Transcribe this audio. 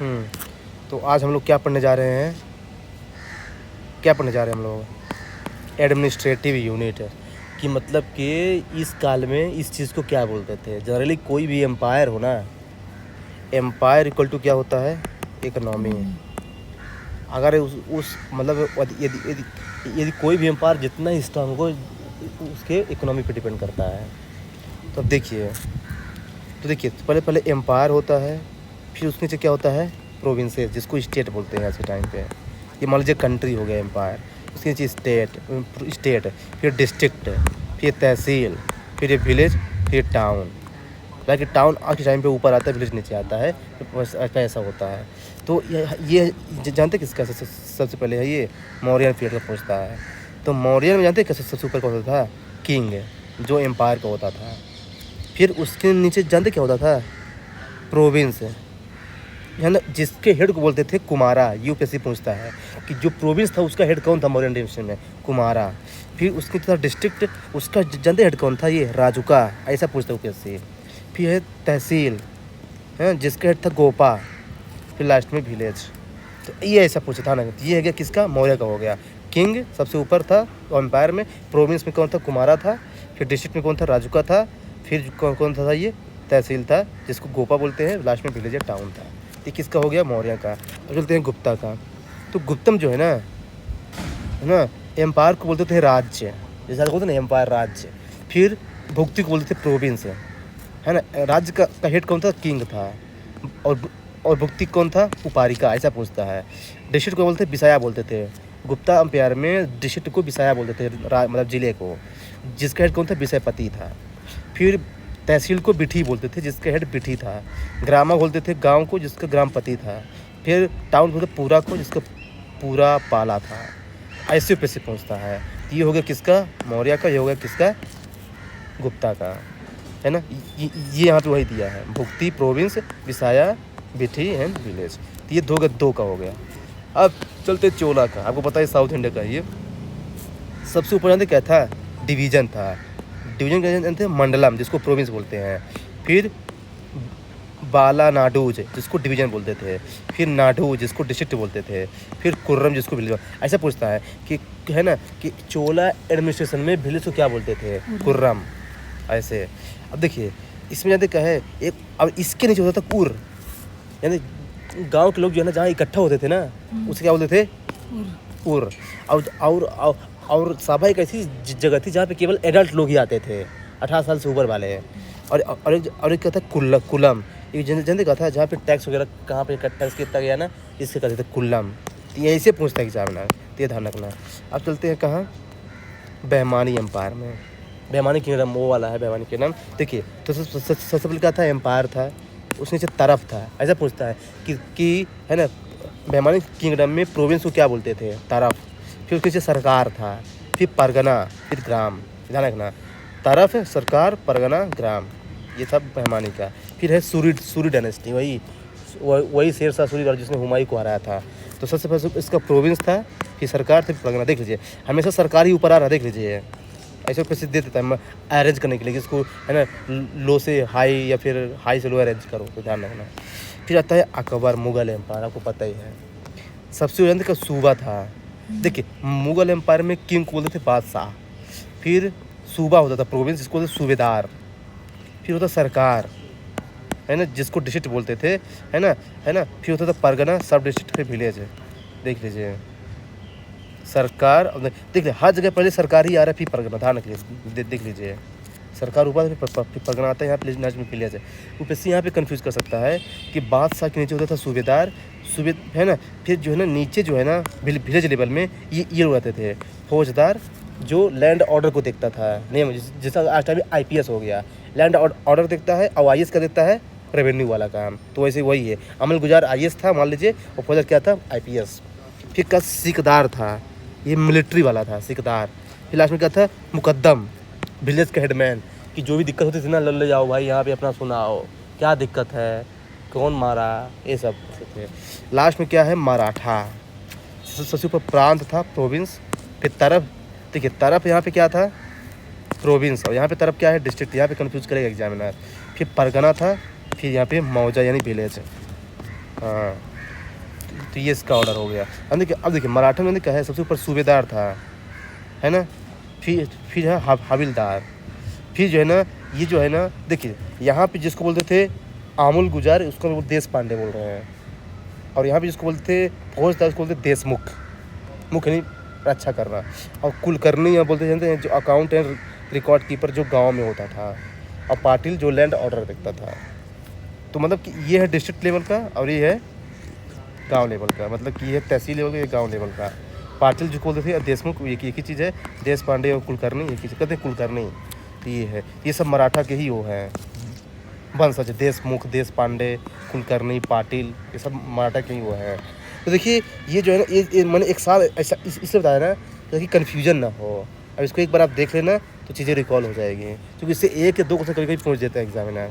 हम्म। तो आज हम लोग क्या पढ़ने जा रहे हैं? हम लोग एडमिनिस्ट्रेटिव यूनिट कि मतलब कि इस काल में इस चीज़ को क्या बोलते थे। जनरली कोई भी एम्पायर हो ना, एम्पायर इक्वल टू क्या होता है? इकोनॉमी। अगर उस मतलब यदि यदि यदि कोई भी एम्पायर जितना स्ट्रांग हो उसके इकोनॉमी पे डिपेंड करता है। तो अब देखिए, तो पहले पहले एम्पायर होता है, फिर उसके नीचे क्या होता है? प्रोविंसेस, जिसको स्टेट बोलते हैं आज के टाइम पे। ये मान लीजिए कंट्री हो गया एम्पायर, उसके नीचे स्टेट, फिर डिस्ट्रिक्ट, फिर तहसील, फिर विलेज, फिर टाउन। बाकी टाउन आज के टाइम पे ऊपर आता है, विलेज नीचे आता है, तो ऐसा होता है। तो ये जानते किसका सबसे पहले है? ये मौर्यन पीरियड का पहुँचता है। तो मौर्यन में जानते कैसे सबसे ऊपर कौन होता था? किंग, जो एम्पायर का होता था। फिर उसके नीचे जानते क्या होता था? प्रोविंस, है ना, जिसके हेड को बोलते थे कुमारा। यूपीएससी पूछता है कि जो प्रोविंस था उसका हेड कौन था मौर्यन डायनेस्टी में? कुमारा। फिर उसके था डिस्ट्रिक्ट, उसका जानते हेड कौन था? ये राजुका। ऐसा पूछता है यूपीएससी। फिर है तहसील, है जिसका हेड था गोपा। फिर लास्ट में विलेज। तो ये ऐसा पूछा था ना। ये है गया किसका? मौर्य का हो गया। किंग सबसे ऊपर था एम्पायर में, प्रोविंस में कौन था? कुमारा था। फिर डिस्ट्रिक्ट में कौन था? राजुका था। फिर कौन था? ये तहसील था, जिसको गोपा बोलते हैं। लास्ट में विलेज टाउन था। ये किसका हो गया? मौर्य का। अब चलते हैं गुप्ता का। तो गुप्तम जो है ना, एम्पायर को बोलते थे राज्य, जैसा बोलते ना एम्पायर राज्य। फिर भुक्ति को बोलते थे प्रोविंस, है ना। राज्य का हेड कौन था? किंग था। और भुक्ति कौन था? उपारिका। ऐसा पूछता है। डिस्ट्रिक्ट को बोलते विसाया बोलते थे। गुप्ता एम्पायर में डिस्ट्रिक्ट को विसाया बोलते थे, मतलब जिले को, जिसका हेड कौन था? विषयपति था। फिर तहसील को बिठी बोलते थे, जिसका हेड बिठी था। ग्रामा बोलते थे गांव को, जिसका ग्रामपति था। फिर टाउन बोलते पूरा को, जिसका पूरा पाला था। ऐसे पे से पहुँचता है। ये हो गया किसका? मौर्य का। ये हो गया किसका? गुप्ता का, है ना। ये यहाँ पे वही दिया है, भुक्ति, प्रोविंस, विसाया, बिठी एंड विलेज। तो ये दो का हो गया। अब चलते चोला का। आपको पता है साउथ इंडिया का ये सबसे ऊपर जानते क्या था? डिवीज़न था। डिवीज़न क्या जानते हैं? मंडलम, जिसको प्रोविंस बोलते हैं। फिर बालानाडुज, जिसको डिवीज़न बोलते थे। फिर नाडु, जिसको डिस्ट्रिक्ट बोलते थे। फिर कुर्रम, जिसको विलेज। ऐसा पूछता है कि, है ना, कि चोला एडमिनिस्ट्रेशन में विलेज को क्या बोलते थे? कुर्रम। ऐसे अब देखिए, इसमें जानते क्या है? एक अब इसके नीचे होता था कुर, यानी गांव के लोग जो है ना, जहाँ इकट्ठा होते थे ना, उसे क्या बोलते थे? उर। और सभा एक ऐसी जगह थी जहाँ पे केवल एडल्ट लोग ही आते थे, 18 साल से ऊपर वाले। और एक क्या था? कुलम। ये जानते क्या था? जहाँ पे टैक्स वगैरह कहाँ पे टैक्स कितना गया ना, इससे कहते थे कुल्लम। तो ये ऐसे पूछता है एग्जामिनर, तो ये ध्यान रखना। अब चलते हैं कहाँ? बहमानी एम्पायर में। बहमानी किंगडम वो वाला है, बहमानी किंगडम। देखिए, तो सबसे पहले क्या था? एम्पायर था, उसके नीचे तरफ था। ऐसा पूछता है कि है ना, बहमानी किंगडम में प्रोविंस को क्या बोलते थे? तरफ। फिर उसके नीचे सरकार था, फिर परगना, फिर ग्राम। ध्यान रखना, तरफ, सरकार, परगना, ग्राम, ये सब बहमानी का। फिर है सूरी डायनेस्टी, वही शेरशाह सूरी जिसने हुमायूं को हराया था। तो सबसे पहले इसका प्रोविंस था, फिर सरकार, फिर परगना। देख लीजिए, हमेशा सरकार ही ऊपर आ रहा है। देख लीजिए, ऐसे प्रसिद्ध देता है अरेंज करने के लिए, इसको है ना, लो से हाई या फिर हाई से लो अरेंज करो, तो ध्यान रखना। फिर आता है अकबर, मुगल एम्पायर। आपको पता ही है, सबसे ज़्यादा का सूबा था। देखिए, मुगल एम्पायर में किंग को बोलते थे बादशाह। फिर सूबा होता था, प्रोविंस, जिसको बोलते सूबेदार। फिर होता सरकार, है ना, जिसको डिस्ट्रिक्ट बोलते थे, है ना। फिर होता था परगना, सब डिस्ट्रिक्ट, फिर विलेज। देख लीजिए, सरकार। देख लीजिए, हर जगह पहले सरकार ही आ रहा है, फिर परगना। ध्यान रखिए, देख लीजिए, सरकार ऊपर, फिर परगना आता है। यहाँ पे लास्ट में विलेज है। ऊपीएससी यहाँ पे कंफ्यूज कर सकता है कि बादशाह के नीचे होता था सूबेदार, है ना। फिर जो है ना, नीचे जो है ना, विलेज लेवल में ये लोग रहते थे, फौजदार, जो लैंड ऑर्डर को देखता था। नहीं, जैसा आज टाइम IPS हो गया, लैंड ऑर्डर देखता है, और IAS का देखता है रेवेन्यू वाला काम। तो वैसे वही है, अमल गुजार IAS था मान लीजिए, और फौजदार क्या था? IPS। फिर का सिकदार था, ये मिलिट्री वाला था, सिकदार। फिर लास्ट में क्या था? मुकद्दम, विलेज का हेडमैन, कि जो भी दिक्कत होती थी ना, ले जाओ भाई यहाँ पे अपना सुनाओ, क्या दिक्कत है, कौन मारा, ये सब थे। लास्ट में क्या है? मराठा। सबसे ऊपर प्रांत था, प्रोविंस। फिर तरफ, देखिए तरफ यहाँ पे क्या था? प्रोविंस। और यहाँ पे तरफ क्या है? डिस्ट्रिक्ट। यहाँ पे कंफ्यूज करेगा एग्जामिनर। फिर परगना था, फिर यहाँ पे मौजा यानी विलेज। हाँ, तो ये इसका ऑर्डर हो गया। अब देखिए मराठा में क्या है, सबसे ऊपर सूबेदार था, है ना, फिर है हविलदार, फिर जो है ना ये जो है ना, देखिए यहाँ पे जिसको बोलते थे आमुल गुजार, उसको वो देश पांडे बोल रहे हैं, और यहाँ पे जिसको बोलते थे फौजदार, उसको बोलते देशमुख, मुख्य नहीं रक्षा करना, और कुलकर्णी यहाँ बोलते जानते हैं जो अकाउंट एंड रिकॉर्ड कीपर जो गांव में होता था, और पाटिल जो लैंड ऑर्डर देखता था। तो मतलब कि ये है डिस्ट्रिक्ट लेवल का और ये है गांव लेवल का, मतलब कि ये है तहसील लेवल का, ये गांव लेवल का। पाटिल जो बोलते थे देशमुख एक ही चीज़ है, देश पांडे और कुलकर्णी एक ही चीज़, कहते हैं कुलकर्णी। तो ये है, ये सब मराठा के ही वो हैं वंशज, देशमुख, देश पांडे, कुलकर्णी, पाटिल, ये सब मराठा के ही वो हैं। तो देखिए ये जो है ना ये मैंने एक साल ऐसा इसलिए बताया ना ताकि कन्फ्यूजन ना हो। अब इसको एक बार आप देख लेना तो चीज़ें रिकॉल हो जाएगी, क्योंकि इससे 1 या 2 क्वेश्चन कभी कभी पूछ देते हैं एग्जामिनर।